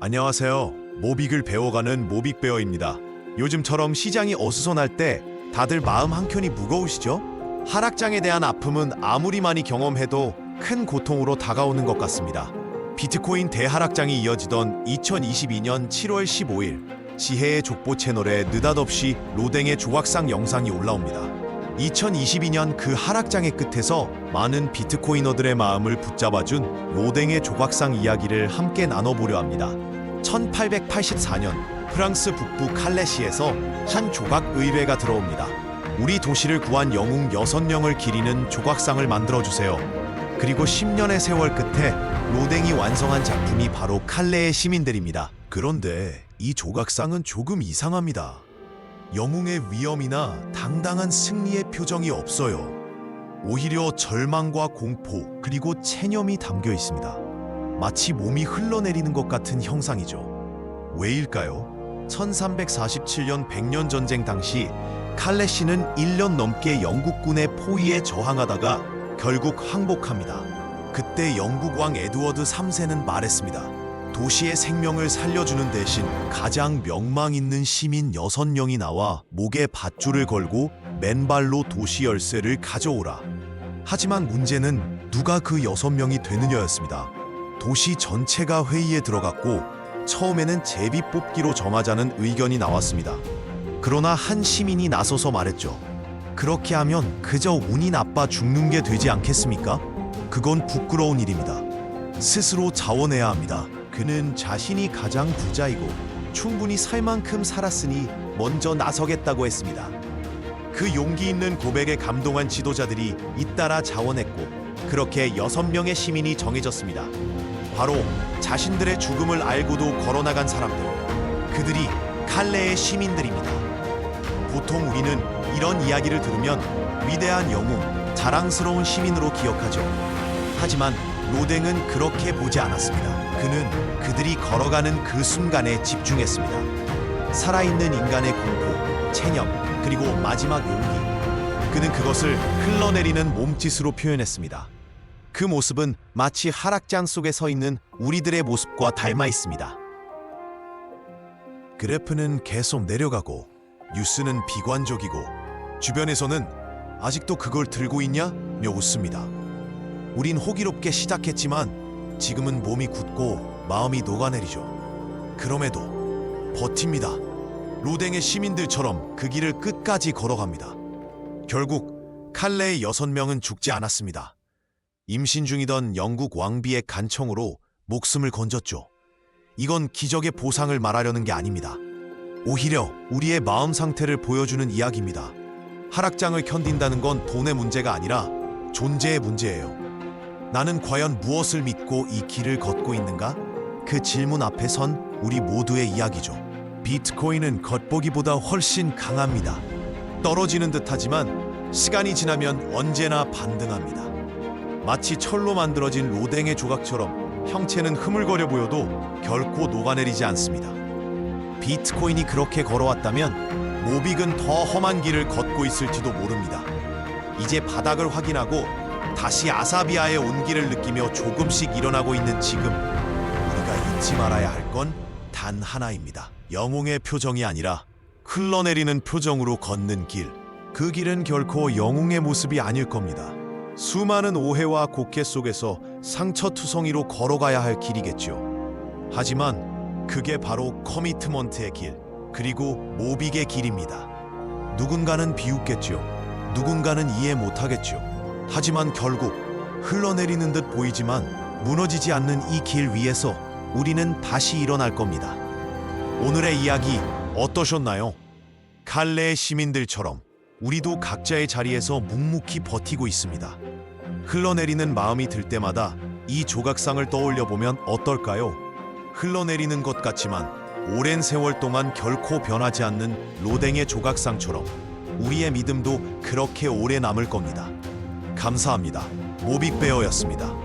안녕하세요. 모빅을 배워가는 모빅베어입니다. 요즘처럼 시장이 어수선할 때 다들 마음 한켠이 무거우시죠? 하락장에 대한 아픔은 아무리 많이 경험해도 큰 고통으로 다가오는 것 같습니다. 비트코인 대하락장이 이어지던 2022년 7월 15일 지혜의 족보 채널에 느닷없이 로댕의 조각상 영상이 올라옵니다. 2022년 그 하락장의 끝에서 많은 비트코이너들의 마음을 붙잡아준 로댕의 조각상 이야기를 함께 나눠보려 합니다. 1884년 프랑스 북부 칼레시에서 한 조각 의뢰가 들어옵니다. 우리 도시를 구한 영웅 6명을 기리는 조각상을 만들어주세요. 그리고 10년의 세월 끝에 로댕이 완성한 작품이 바로 칼레의 시민들입니다. 그런데 이 조각상은 조금 이상합니다. 영웅의 위엄이나 당당한 승리의 표정이 없어요. 오히려 절망과 공포 그리고 체념이 담겨 있습니다. 마치 몸이 흘러내리는 것 같은 형상이죠. 왜일까요? 1347년 백년 전쟁 당시 칼레시는 1년 넘게 영국군의 포위에 저항하다가 결국 항복합니다. 그때 영국 왕 에드워드 3세는 말했습니다. 도시의 생명을 살려주는 대신 가장 명망 있는 시민 6명이 나와 목에 밧줄을 걸고 맨발로 도시 열쇠를 가져오라. 하지만 문제는 누가 그 6명이 되느냐였습니다. 도시 전체가 회의에 들어갔고 처음에는 제비 뽑기로 정하자는 의견이 나왔습니다. 그러나 한 시민이 나서서 말했죠. 그렇게 하면 그저 운이 나빠 죽는 게 되지 않겠습니까? 그건 부끄러운 일입니다. 스스로 자원해야 합니다. 그는 자신이 가장 부자이고 충분히 살 만큼 살았으니 먼저 나서겠다고 했습니다. 그 용기 있는 고백에 감동한 지도자들이 잇따라 자원했고 그렇게 6명의 시민이 정해졌습니다. 바로 자신들의 죽음을 알고도 걸어나간 사람들, 그들이 칼레의 시민들입니다. 보통 우리는 이런 이야기를 들으면 위대한 영웅, 자랑스러운 시민으로 기억하죠. 하지만 로댕은 그렇게 보지 않았습니다. 그는 그들이 걸어가는 그 순간에 집중했습니다. 살아있는 인간의 공포, 체념, 그리고 마지막 용기. 그는 그것을 흘러내리는 몸짓으로 표현했습니다. 그 모습은 마치 하락장 속에 서 있는 우리들의 모습과 닮아 있습니다. 그래프는 계속 내려가고 뉴스는 비관적이고 주변에서는 아직도 그걸 들고 있냐?며 웃습니다. 우린 호기롭게 시작했지만 지금은 몸이 굳고 마음이 녹아내리죠. 그럼에도 버팁니다. 로댕의 시민들처럼 그 길을 끝까지 걸어갑니다. 결국 칼레의 6명은 죽지 않았습니다. 임신 중이던 영국 왕비의 간청으로 목숨을 건졌죠. 이건 기적의 보상을 말하려는 게 아닙니다. 오히려 우리의 마음 상태를 보여주는 이야기입니다. 하락장을 견딘다는 건 돈의 문제가 아니라 존재의 문제예요. 나는 과연 무엇을 믿고 이 길을 걷고 있는가? 그 질문 앞에 선 우리 모두의 이야기죠. 비트코인은 겉보기보다 훨씬 강합니다. 떨어지는 듯하지만 시간이 지나면 언제나 반등합니다. 마치 철로 만들어진 로댕의 조각처럼 형체는 흐물거려 보여도 결코 녹아내리지 않습니다. 비트코인이 그렇게 걸어왔다면 모빅은 더 험한 길을 걷고 있을지도 모릅니다. 이제 바닥을 확인하고 다시 아사비아의 온기를 느끼며 조금씩 일어나고 있는 지금, 우리가 잊지 말아야 할 건 단 하나입니다. 영웅의 표정이 아니라 흘러내리는 표정으로 걷는 길. 그 길은 결코 영웅의 모습이 아닐 겁니다. 수많은 오해와 곡해 속에서 상처투성이로 걸어가야 할 길이겠죠. 하지만 그게 바로 커미트먼트의 길, 그리고 모빅의 길입니다. 누군가는 비웃겠죠. 누군가는 이해 못하겠죠. 하지만 결국 흘러내리는 듯 보이지만 무너지지 않는 이 길 위에서 우리는 다시 일어날 겁니다. 오늘의 이야기 어떠셨나요? 칼레의 시민들처럼 우리도 각자의 자리에서 묵묵히 버티고 있습니다. 흘러내리는 마음이 들 때마다 이 조각상을 떠올려 보면 어떨까요? 흘러내리는 것 같지만 오랜 세월 동안 결코 변하지 않는 로댕의 조각상처럼 우리의 믿음도 그렇게 오래 남을 겁니다. 감사합니다. 모빅베어였습니다.